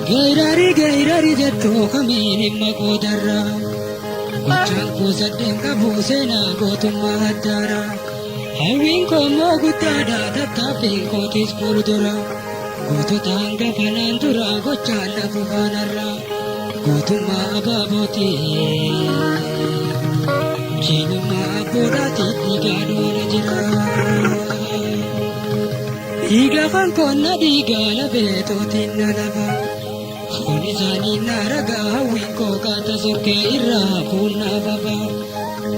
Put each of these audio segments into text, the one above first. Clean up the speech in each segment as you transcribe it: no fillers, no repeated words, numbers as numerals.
Gairari jattu kamini magodara Gochaan koo sadeen qabu seenaa gootummaa addaara Hawwiin koo immoo guddaadha tattaaffiin kootis fuuldura Gootota hangafa naan dura gochaan lafu faanarra Gootummaa abaabooti Jeenummaa abboodhaatiif dhiigaa doona jira Dhiiga kan koonna dhiigaa labeetootiin na lafa Kunisani naraga hawinko kata soke irra punna baba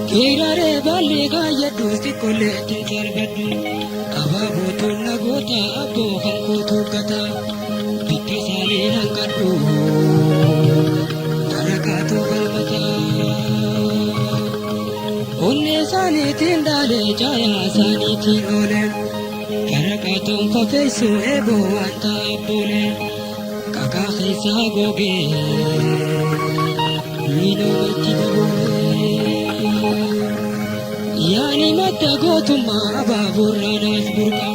Kirare balle kaya dosti kolete sarbadu Ababu tunna gota abo hanko tukata Bikke sali hangadu Tarakatu kalmata Onne sani tindale jaya sani tinole Karakatum fafesu ebo anta abole Kakak sagoge, mino tidagoge. Yani mata gotuma ababura nasburka,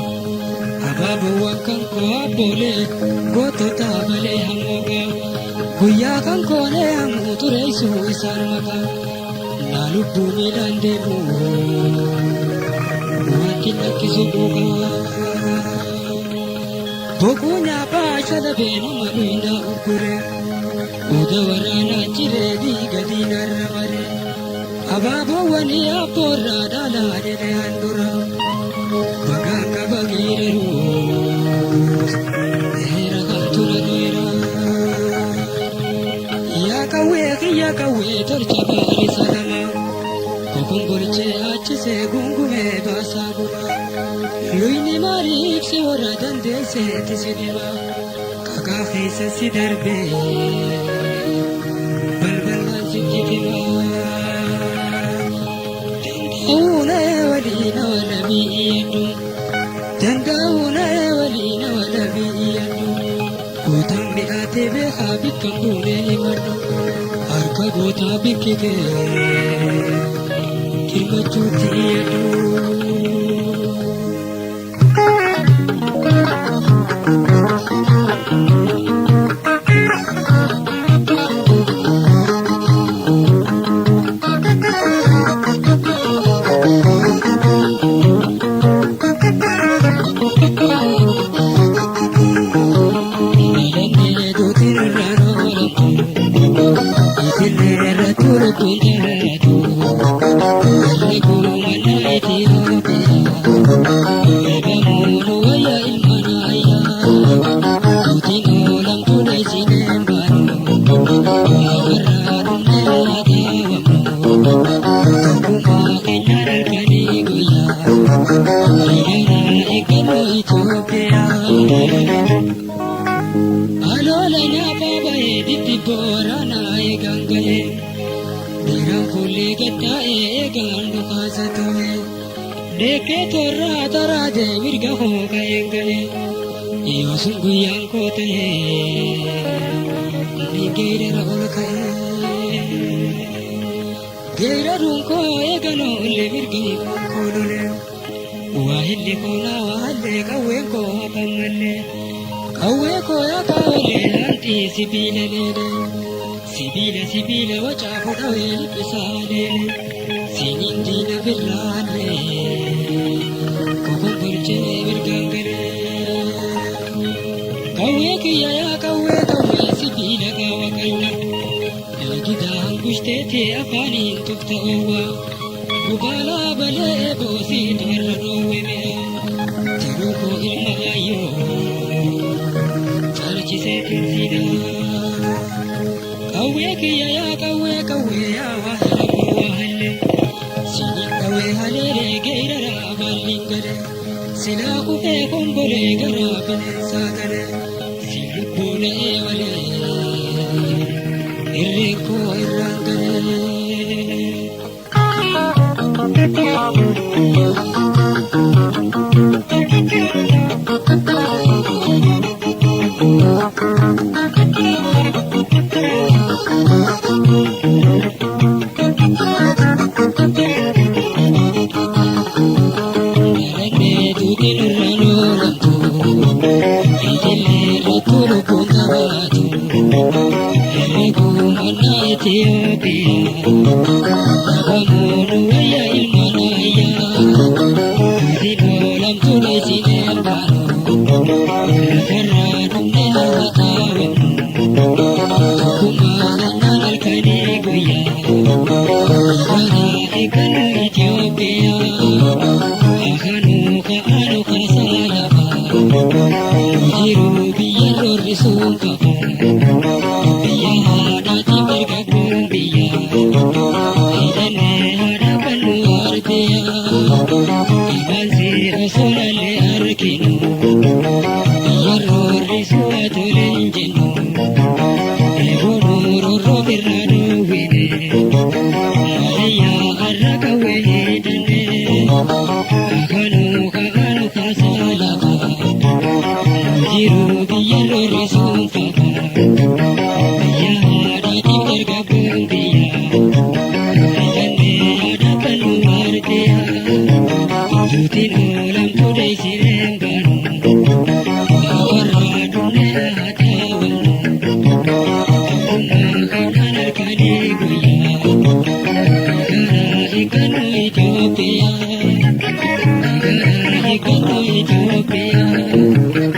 ababu wakang ko abole, goto tabale hamoga. Guya kang ko ne hamuture isu isarmaka, nalubu milandebu, wakin akisubuka. Bokunya pacha da beno maluina ukure Udawarana chire di gadina ramare Ababo wani aporra dala jere andura Bagaka bagire rus Ehera kantura doira Yaka we torcha bari sadama Kokongorche achise gungume basaguma Luini marif se ora dande se tisidima Kaka khisa si darbe Balbalan si jitima Tendawuna walina wala bi'iyadu Tendawuna walina wala bi'iyadu Kutam bi'ate beha bikambune imadu Harka gota bikike Kirmachuti iyadu Deke torra tara de virga ho kayengale Iyo sunguyang kote Ni geira rahul kaye Geira runko egano le virgi kolole Wahille kona wahalle kawe ko apamalle Kawe ko ya kawale lanti sibile lele Sibile wacha kodawe pisale Sinindina villane Kokongorche virgangale Kawe kiya ya kawe sibila kawa kayna Elgida hangushte afani tufta owa Gubala bale bosi tarra rowe mea Tiruko ilma ayo Charchi se tinsina Kawe kiya ya kawe ya wahila wahalle Sini kawe halere geira rabalingare Sila kufe kumbole gara bine sagare Silupune evale Irreko irrangare Eegumana Itoophiyaa Abamoonu wayya ilmaanayyaa Sinoolamtu leesineen baanoo Lafarraa dhumne hawwataawwannu Tokkummaa gannaan halkanii guyyaa Karaa eeggannu Itoophiyaa Akanuu ka'aanu kaasaa lafaa Jiruu biyya roorrisuun qaba Biyya haadhaatiif dargaggoon biyya Hidhannee haadha bal'uu arteeyaa Imalsi osoo lallee arginu Biyya roorrisuu atole hin jennu Eeboonuu roorroo birraa dhoowwine Malayyaa har'a qawwee hidhannee Akanuu ka'aanu kaasaa lafaa Jiruu biyya roorrisuun qaba Biyya haadhaatiif dargaggoon biyya Hidhannee haadha bal'uu arteeyaa Duutiin oolamtu deessireen baanu Lafarraa dhumne hataawwannu Tokkummaa gannaan halkanii guyyaa Karaa eeggannu Itoophiyaa Karaa eeggannu Itoophiyaa